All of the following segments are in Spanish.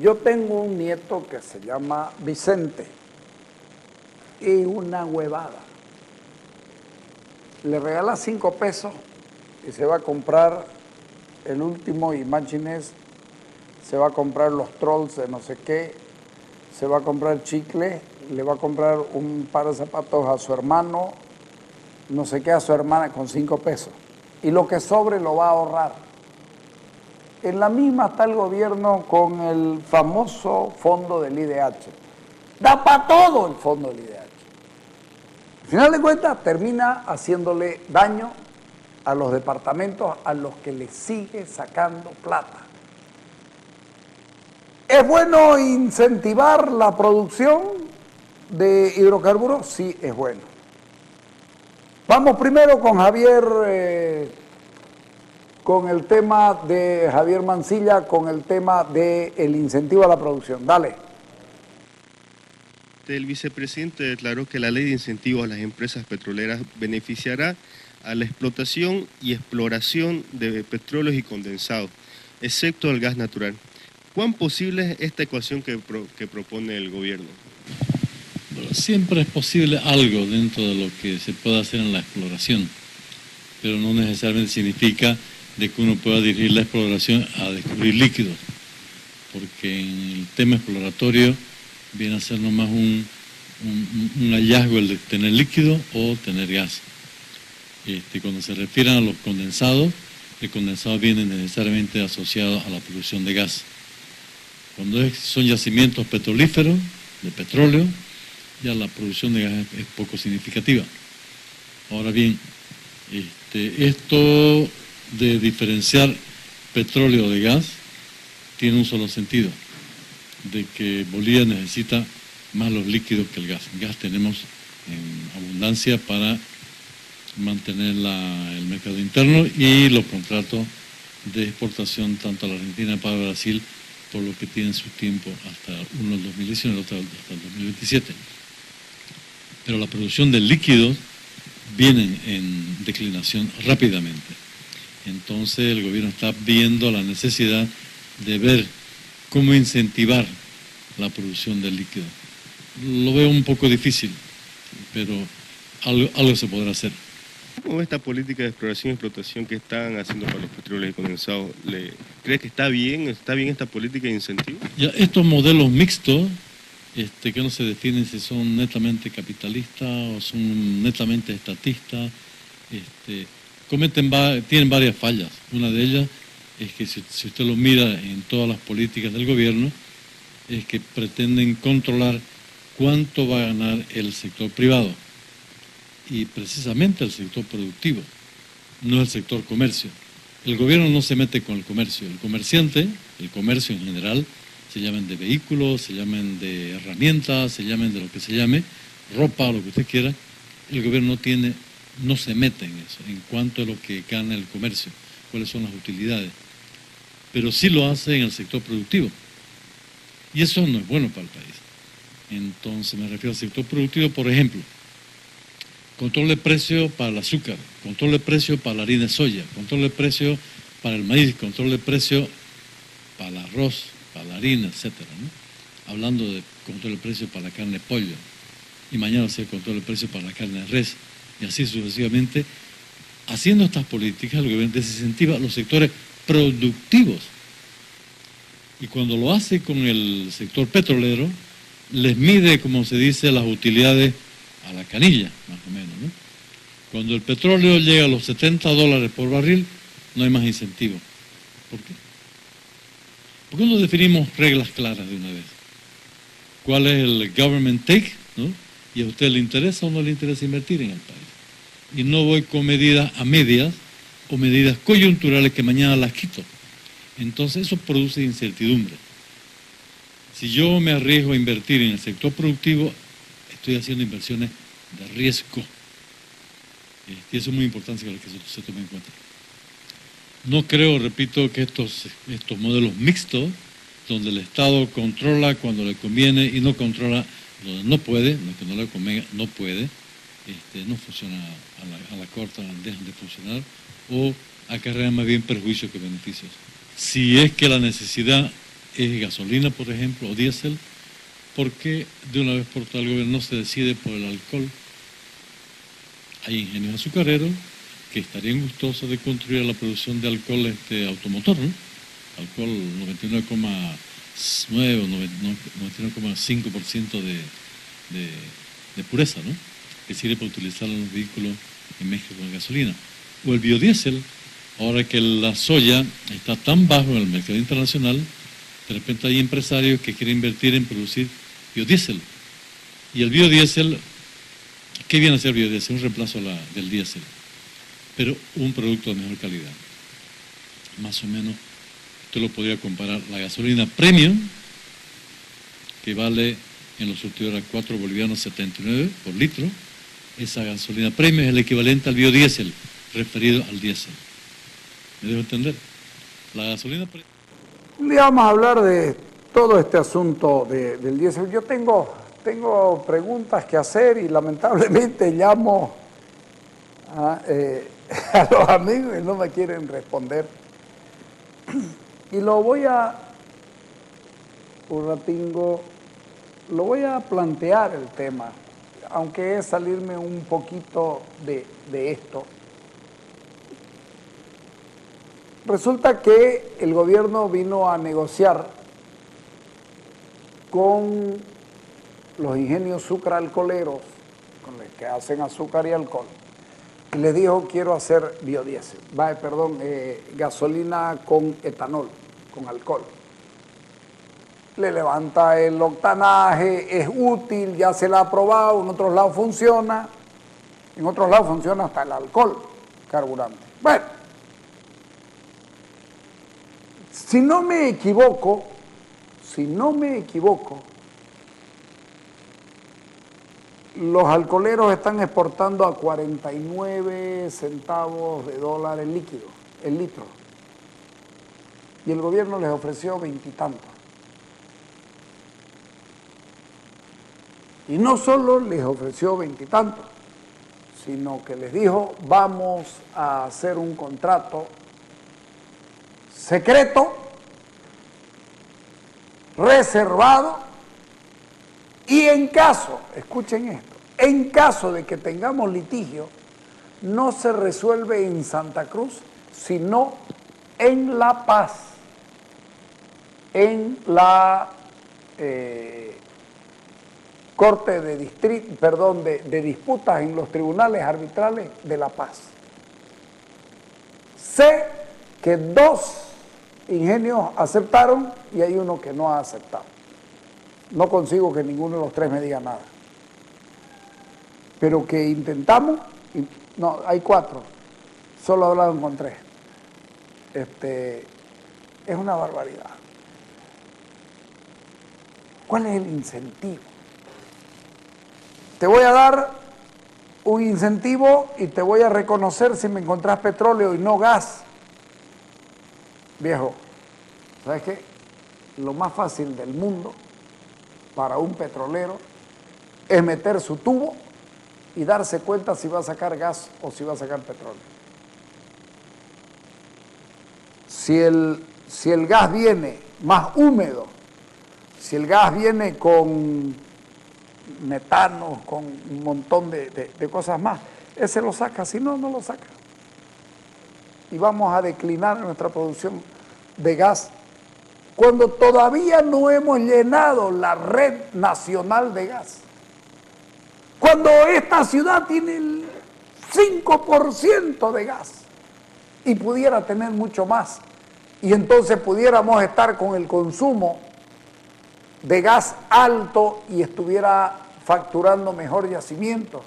Yo tengo un nieto que se llama Vicente y una huevada. Le regala 5 pesos y se va a comprar el último Imagines, se va a comprar los Trolls de no sé qué, se va a comprar chicle, le va a comprar un par de zapatos a su hermano, no sé qué, a su hermana con 5 pesos. Y lo que sobre lo va a ahorrar. En la misma está el gobierno con el famoso fondo del IDH. Da para todo el fondo del IDH. Al final de cuentas termina haciéndole daño a los departamentos a los que le sigue sacando plata. ¿Es bueno incentivar la producción de hidrocarburos? Sí, es bueno. Vamos primero con Javier, con el tema de Javier Mancilla, con el tema del incentivo a la producción. Dale. El vicepresidente declaró que la ley de incentivos a las empresas petroleras beneficiará a la explotación y exploración de petróleos y condensados, excepto el gas natural. ¿Cuán posible es esta ecuación que propone el gobierno? Bueno, siempre es posible algo dentro de lo que se pueda hacer en la exploración, pero no necesariamente significa de que uno pueda dirigir la exploración a descubrir líquidos, porque en el tema exploratorio viene a ser nomás un hallazgo el de tener líquido o tener gas. Cuando se refieren a los condensados, el condensado viene necesariamente asociado a la producción de gas. Cuando son yacimientos petrolíferos, de petróleo, ya la producción de gas es poco significativa. Ahora bien, esto de diferenciar petróleo de gas tiene un solo sentido, de que Bolivia necesita más los líquidos que el gas. Gas tenemos en abundancia para mantener el mercado interno y los contratos de exportación tanto a la Argentina como para Brasil, por lo que tienen su tiempo hasta uno el 2019 y el otro hasta el 2027. Pero la producción de líquidos viene en declinación rápidamente. Entonces el gobierno está viendo la necesidad de ver cómo incentivar la producción de líquido. Lo veo un poco difícil, pero algo se podrá hacer. ¿Cómo ve esta política de exploración y explotación que están haciendo para los petróleos y condensados? ¿Cree que está bien esta política de incentivo? Ya, estos modelos mixtos, que no se definen si son netamente capitalistas o son netamente estatistas, tienen varias fallas. Una de ellas es que si usted lo mira en todas las políticas del gobierno, es que pretenden controlar cuánto va a ganar el sector privado. Y precisamente el sector productivo, no el sector comercio. El gobierno no se mete con el comercio. El comerciante, el comercio en general, se llamen de vehículos, se llamen de herramientas, se llamen de lo que se llame, ropa, lo que usted quiera. El gobierno no se mete en eso, en cuanto a lo que gana el comercio, cuáles son las utilidades. Pero sí lo hace en el sector productivo. Y eso no es bueno para el país. Entonces me refiero al sector productivo, por ejemplo, control de precio para el azúcar, control de precio para la harina de soya, control de precio para el maíz, control de precio para el arroz, para la harina, etcétera, ¿no? Hablando de control de precio para la carne de pollo, y mañana va a ser control de precio para la carne de res, y así sucesivamente. Haciendo estas políticas, el gobierno desincentiva los sectores productivos. Y cuando lo hace con el sector petrolero, les mide, como se dice, las utilidades a la canilla, más o menos, ¿no? Cuando el petróleo llega a los $70 por barril, no hay más incentivo. ¿Por qué? ¿Por qué no definimos reglas claras de una vez? ¿Cuál es el government take, ¿no? ¿Y a usted le interesa o no le interesa invertir en el país? Y no voy con medidas a medias o medidas coyunturales que mañana las quito. Entonces eso produce incertidumbre. Si yo me arriesgo a invertir en el sector productivo, estoy haciendo inversiones de riesgo. Y eso es muy importante que se tome en cuenta. No creo, repito, que estos modelos mixtos, donde el Estado controla cuando le conviene y no controla donde no puede, no es que no le convenga, no puede, no funciona a la corta, dejan de funcionar o acarrean más bien perjuicios que beneficios. Si es que la necesidad es gasolina, por ejemplo, o diésel, ¿por qué de una vez por todas el gobierno no se decide por el alcohol? Hay ingenios azucareros que estarían gustosos de contribuir a la producción de alcohol automotor, ¿no? Alcohol 99,9 o 99,5% de pureza, ¿no? Que sirve para utilizarlo en los vehículos en México con gasolina. O el biodiesel, ahora que la soya está tan bajo en el mercado internacional, de repente hay empresarios que quieren invertir en producir biodiesel. Y el biodiesel, ¿qué viene a ser biodiesel? Un reemplazo del diésel, pero un producto de mejor calidad. Más o menos, usted lo podría comparar la gasolina premium, que vale en los surtidores 4 bolivianos 79 por litro. Esa gasolina premium es el equivalente al biodiesel, referido al diésel. ¿Me dejo entender? La gasolina premium. Le vamos a hablar de todo este asunto del diésel. Yo tengo preguntas que hacer y lamentablemente llamo a los amigos y no me quieren responder. Y lo voy a plantear el tema, aunque es salirme un poquito de esto. Resulta que el gobierno vino a negociar con los ingenios sucralcoholeros, con los que hacen azúcar y alcohol, y les dijo: quiero hacer biodiesel, gasolina con etanol, con alcohol. Le levanta el octanaje, es útil, ya se la ha probado, en otros lados funciona, hasta el alcohol carburante. Bueno, si no me equivoco, los alcoholeros están exportando a 49 centavos de dólar el líquido, el litro. Y el gobierno les ofreció 20 y tantos. Y no solo les ofreció 20 y tantos, sino que les dijo: vamos a hacer un contrato secreto, reservado, y en caso, escuchen esto, en caso de que tengamos litigio, no se resuelve en Santa Cruz, sino en La Paz, en la Corte de disputas en los tribunales arbitrales de La Paz. Sé que 2 ingenios aceptaron y hay uno que no ha aceptado. No consigo que ninguno de los 3 me diga nada. Pero que intentamos, no, hay 4, solo hablaron con 3. Es una barbaridad. ¿Cuál es el incentivo? Te voy a dar un incentivo y te voy a reconocer si me encontrás petróleo y no gas. Viejo, ¿sabes qué? Lo más fácil del mundo para un petrolero es meter su tubo y darse cuenta si va a sacar gas o si va a sacar petróleo. Si el gas viene más húmedo, si el gas viene con metano, con un montón de cosas más, ese lo saca, si no, no lo saca. Y vamos a declinar nuestra producción de gas cuando todavía no hemos llenado la red nacional de gas. Cuando esta ciudad tiene el 5% de gas y pudiera tener mucho más, y entonces pudiéramos estar con el consumo de gas alto y estuviera facturando mejor yacimiento.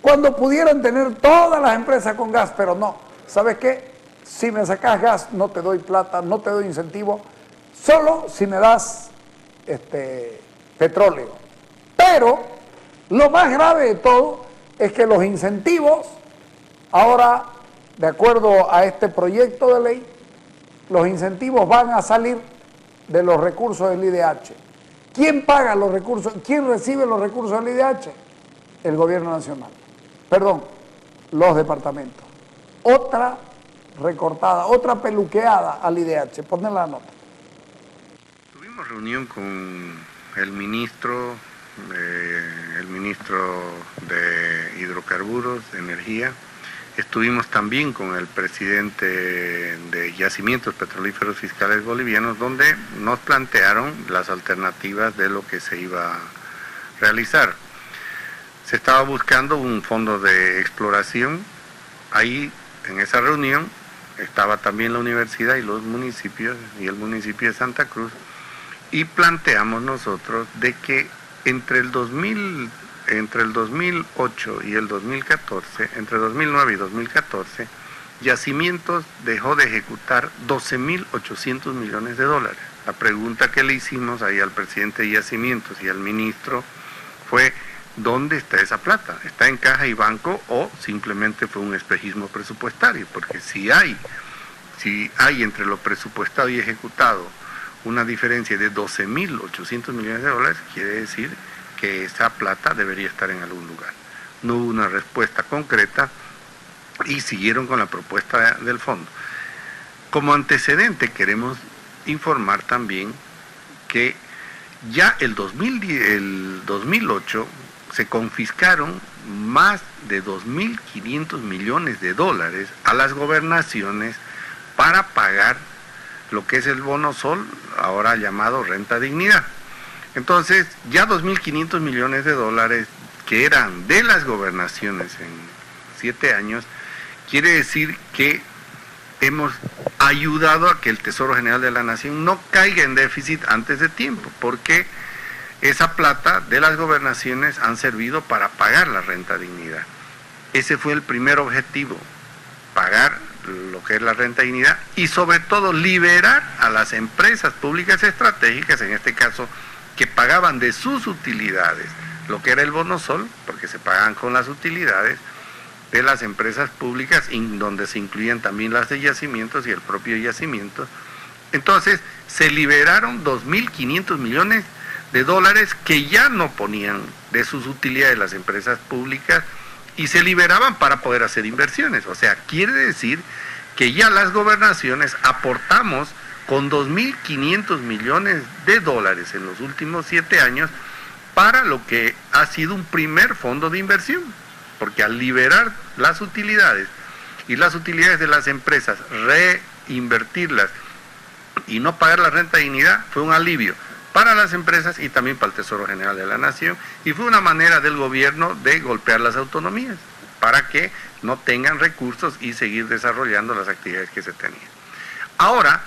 Cuando pudieran tener todas las empresas con gas, pero no. ¿Sabes qué? Si me sacas gas, no te doy plata, no te doy incentivo, solo si me das petróleo. Pero lo más grave de todo es que los incentivos, ahora, de acuerdo a este proyecto de ley, los incentivos van a salir de los recursos del IDH. ¿Quién paga los recursos? ¿Quién recibe los recursos del IDH? El gobierno nacional. perdón, los departamentos. Otra recortada, otra peluqueada al IDH. Ponle la nota. Tuvimos reunión con el ministro de Hidrocarburos, de Energía. Estuvimos también con el presidente de Yacimientos Petrolíferos Fiscales Bolivianos, donde nos plantearon las alternativas de lo que se iba a realizar. Se estaba buscando un fondo de exploración. Ahí, en esa reunión, estaba también la universidad y los municipios, y el municipio de Santa Cruz, y planteamos nosotros de que entre el 2008 y el 2014, entre 2009 y 2014, Yacimientos dejó de ejecutar 12.800 millones de dólares. La pregunta que le hicimos ahí al presidente de Yacimientos y al ministro fue: ¿dónde está esa plata? ¿Está en caja y banco o simplemente fue un espejismo presupuestario? Porque si hay entre lo presupuestado y ejecutado una diferencia de 12.800 millones de dólares, quiere decir que esa plata debería estar en algún lugar. No hubo una respuesta concreta y siguieron con la propuesta del fondo. Como antecedente queremos informar también que ya el 2008 se confiscaron más de 2.500 millones de dólares a las gobernaciones para pagar lo que es el bono sol, ahora llamado renta dignidad. Entonces, ya 2.500 millones de dólares que eran de las gobernaciones en 7 años, quiere decir que hemos ayudado a que el Tesoro General de la Nación no caiga en déficit antes de tiempo, porque esa plata de las gobernaciones han servido para pagar la renta dignidad. Ese fue el primer objetivo, pagar lo que es la renta dignidad y sobre todo liberar a las empresas públicas estratégicas, en este caso, que pagaban de sus utilidades lo que era el bono sol, porque se pagaban con las utilidades de las empresas públicas, donde se incluían también las de Yacimientos y el propio Yacimientos. Entonces se liberaron 2.500 millones de dólares que ya no ponían de sus utilidades las empresas públicas y se liberaban para poder hacer inversiones. O sea, quiere decir que ya las gobernaciones aportamos con 2.500 millones de dólares en los últimos 7 años para lo que ha sido un primer fondo de inversión, porque al liberar las utilidades y las utilidades de las empresas, reinvertirlas y no pagar la renta de dignidad, fue un alivio para las empresas y también para el Tesoro General de la Nación, y fue una manera del gobierno de golpear las autonomías para que no tengan recursos y seguir desarrollando las actividades que se tenían. Ahora,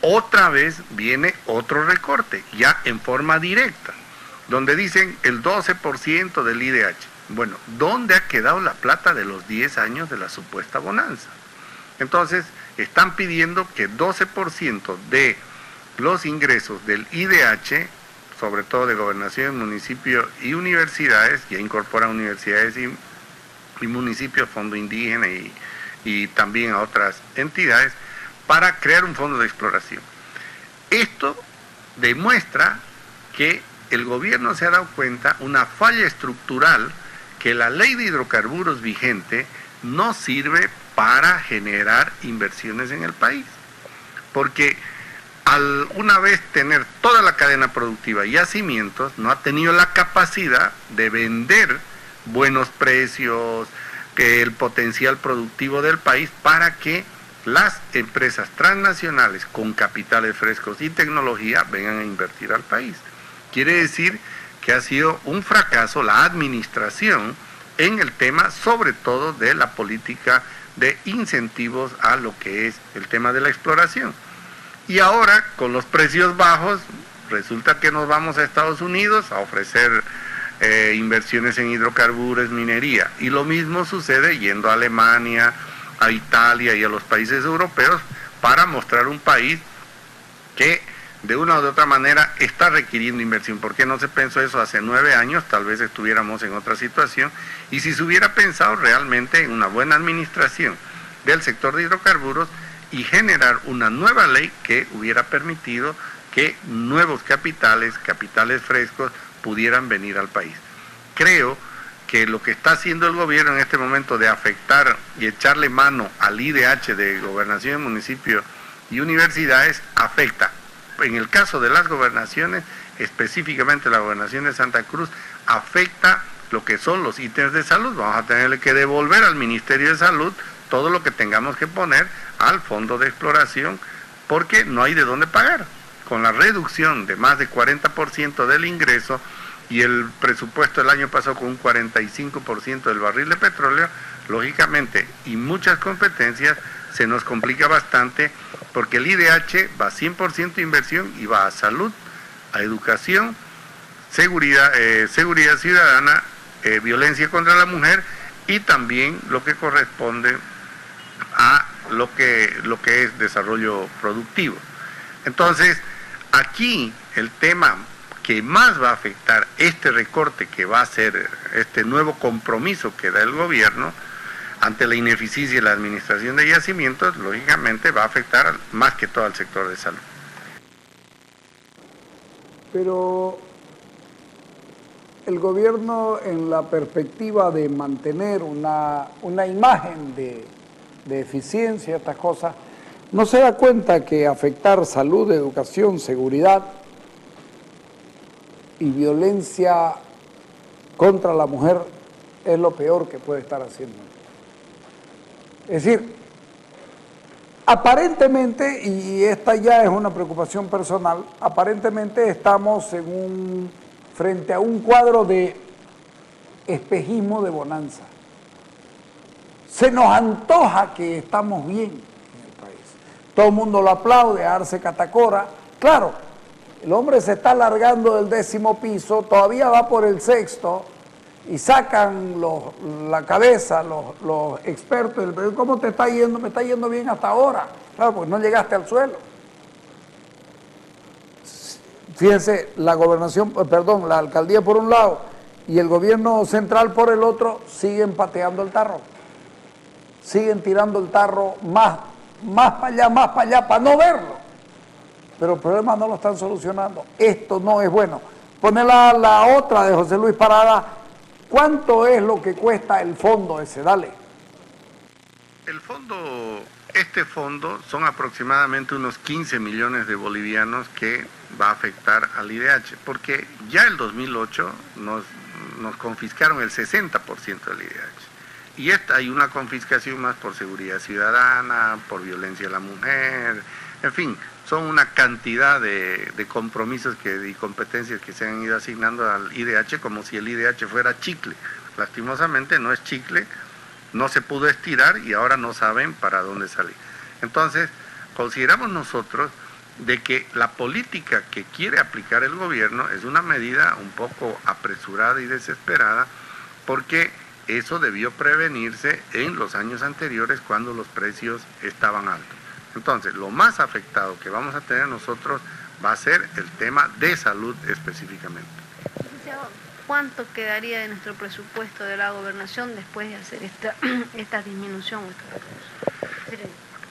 otra vez viene otro recorte, ya en forma directa, donde dicen el 12% del IDH. Bueno, ¿dónde ha quedado la plata de los 10 años de la supuesta bonanza? Entonces, están pidiendo que 12% de los ingresos del IDH, sobre todo de gobernación, municipio y universidades, ya incorporan universidades y municipios, fondo indígena y también a otras entidades, para crear un fondo de exploración. Esto demuestra que el gobierno se ha dado cuenta una falla estructural, que la ley de hidrocarburos vigente no sirve para generar inversiones en el país, porque al una vez tener toda la cadena productiva y Yacimientos, no ha tenido la capacidad de vender buenos precios, que el potencial productivo del país, para que las empresas transnacionales con capitales frescos y tecnología vengan a invertir al país. Quiere decir que ha sido un fracaso la administración en el tema, sobre todo de la política de incentivos a lo que es el tema de la exploración. Y ahora, con los precios bajos, resulta que nos vamos a Estados Unidos a ofrecer inversiones en hidrocarburos, minería. Y lo mismo sucede yendo a Alemania, a Italia y a los países europeos, para mostrar un país que de una u otra manera está requiriendo inversión. ¿Por qué no se pensó eso hace 9 años? Tal vez estuviéramos en otra situación. Y si se hubiera pensado realmente en una buena administración del sector de hidrocarburos y generar una nueva ley que hubiera permitido que nuevos capitales frescos pudieran venir al país. Creo que lo que está haciendo el gobierno en este momento de afectar y echarle mano al IDH de gobernación, municipios y universidades afecta. En el caso de las gobernaciones, específicamente la gobernación de Santa Cruz, afecta lo que son los ítems de salud. Vamos a tener que devolver al Ministerio de Salud todo lo que tengamos que poner al fondo de exploración, porque no hay de dónde pagar. Con la reducción de más de 40% del ingreso y el presupuesto del año pasado con un 45% del barril de petróleo, lógicamente, y muchas competencias, se nos complica bastante, porque el IDH va 100% a inversión y va a salud, a educación, seguridad ciudadana, violencia contra la mujer, y también lo que corresponde a lo que es desarrollo productivo. Entonces, aquí el tema que más va a afectar este recorte que va a ser este nuevo compromiso que da el gobierno ante la ineficiencia de la administración de yacimientos, lógicamente va a afectar más que todo al sector de salud. Pero el gobierno, en la perspectiva de mantener una imagen de eficiencia, estas cosas, no se da cuenta que afectar salud, educación, seguridad y violencia contra la mujer es lo peor que puede estar haciendo. Es decir, aparentemente, y esta ya es una preocupación personal, aparentemente estamos frente a un cuadro de espejismo de bonanza. Se nos antoja que estamos bien en el país. Todo el mundo lo aplaude, Arce Catacora. Claro, el hombre se está largando del 10º piso, todavía va por el 6º, y sacan la cabeza los expertos, ¿cómo te está yendo? Me está yendo bien hasta ahora. Claro, porque no llegaste al suelo. Fíjense, la alcaldía por un lado y el gobierno central por el otro siguen pateando el tarro. Siguen tirando el tarro más para allá, para no verlo. Pero el problema no lo están solucionando. Esto no es bueno. Pone la otra de José Luis Parada. ¿Cuánto es lo que cuesta el fondo ese? Dale. Este fondo son aproximadamente unos 15 millones de bolivianos que va a afectar al IDH, porque ya el 2008 nos confiscaron el 60% del IDH. Y hay una confiscación más por seguridad ciudadana, por violencia a la mujer, en fin, son una cantidad de compromisos y competencias que se han ido asignando al IDH como si el IDH fuera chicle. Lastimosamente no es chicle, no se pudo estirar y ahora no saben para dónde salir. Entonces, consideramos nosotros de que la política que quiere aplicar el gobierno es una medida un poco apresurada y desesperada, porque eso debió prevenirse en los años anteriores cuando los precios estaban altos. Entonces, lo más afectado que vamos a tener nosotros va a ser el tema de salud específicamente. ¿Cuánto quedaría de nuestro presupuesto de la gobernación después de hacer esta disminución?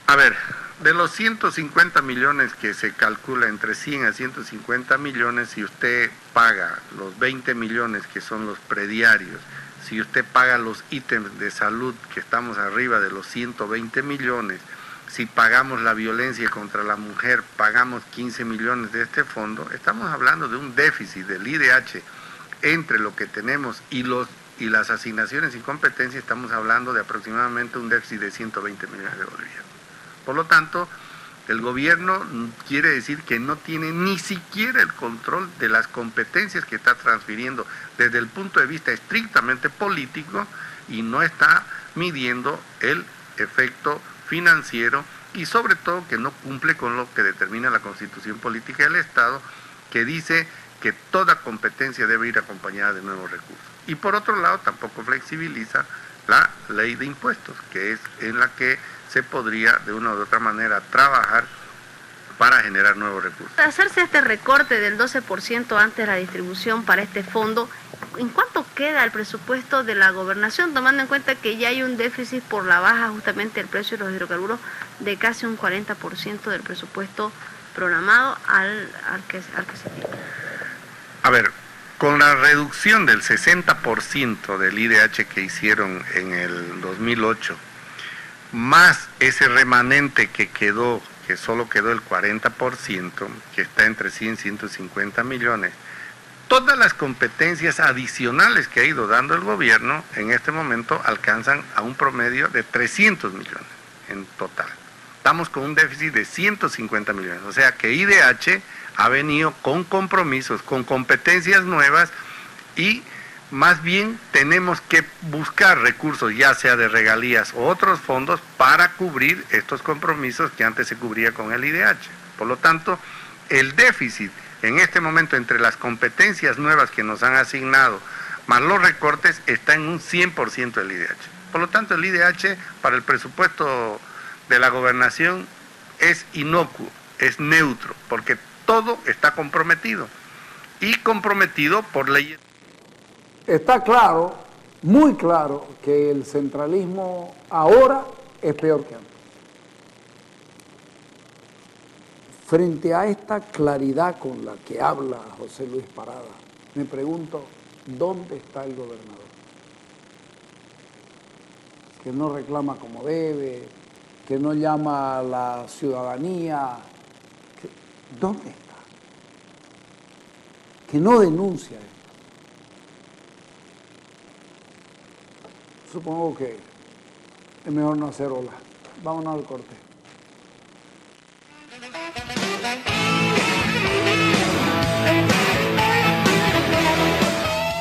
A ver, de los 150 millones que se calcula entre 100 a 150 millones, si usted paga los 20 millones que son los prediarios, si usted paga los ítems de salud que estamos arriba de los 120 millones, si pagamos la violencia contra la mujer, pagamos 15 millones de este fondo, estamos hablando de un déficit del IDH entre lo que tenemos y las asignaciones y competencias, estamos hablando de aproximadamente un déficit de 120 millones de bolivianos. Por lo tanto, el gobierno quiere decir que no tiene ni siquiera el control de las competencias que está transfiriendo desde el punto de vista estrictamente político, y no está midiendo el efecto financiero, y sobre todo que no cumple con lo que determina la Constitución Política del Estado, que dice que toda competencia debe ir acompañada de nuevos recursos. Y por otro lado, tampoco flexibiliza la ley de impuestos, que es en la que se podría de una u otra manera trabajar para generar nuevos recursos. Para hacerse este recorte del 12% antes de la distribución para este fondo, ¿en cuánto queda el presupuesto de la gobernación, tomando en cuenta que ya hay un déficit por la baja justamente del precio de los hidrocarburos de casi un 40% del presupuesto programado al que se tiene? A ver, Con la reducción del 60% del IDH que hicieron en el 2008, más ese remanente que quedó, que solo quedó el 40%, que está entre 100 y 150 millones, todas las competencias adicionales que ha ido dando el gobierno en este momento alcanzan a un promedio de 300 millones en total. Estamos con un déficit de 150 millones, o sea que IDH ha venido con compromisos, con competencias nuevas y más bien tenemos que buscar recursos, ya sea de regalías o otros fondos, para cubrir estos compromisos que antes se cubría con el IDH. Por lo tanto, el déficit en este momento entre las competencias nuevas que nos han asignado más los recortes está en un 100% del IDH. Por lo tanto, el IDH para el presupuesto de la gobernación es inocuo, es neutro, porque todo está comprometido y comprometido por leyes. Está claro, muy claro, que el centralismo ahora es peor que antes. Frente a esta claridad con la que habla José Luis Parada, me pregunto, ¿dónde está el gobernador? Que no reclama como debe, que no llama a la ciudadanía. ¿Dónde está? Que no denuncia esto. Supongo que es mejor no hacer ola. Vámonos al corte.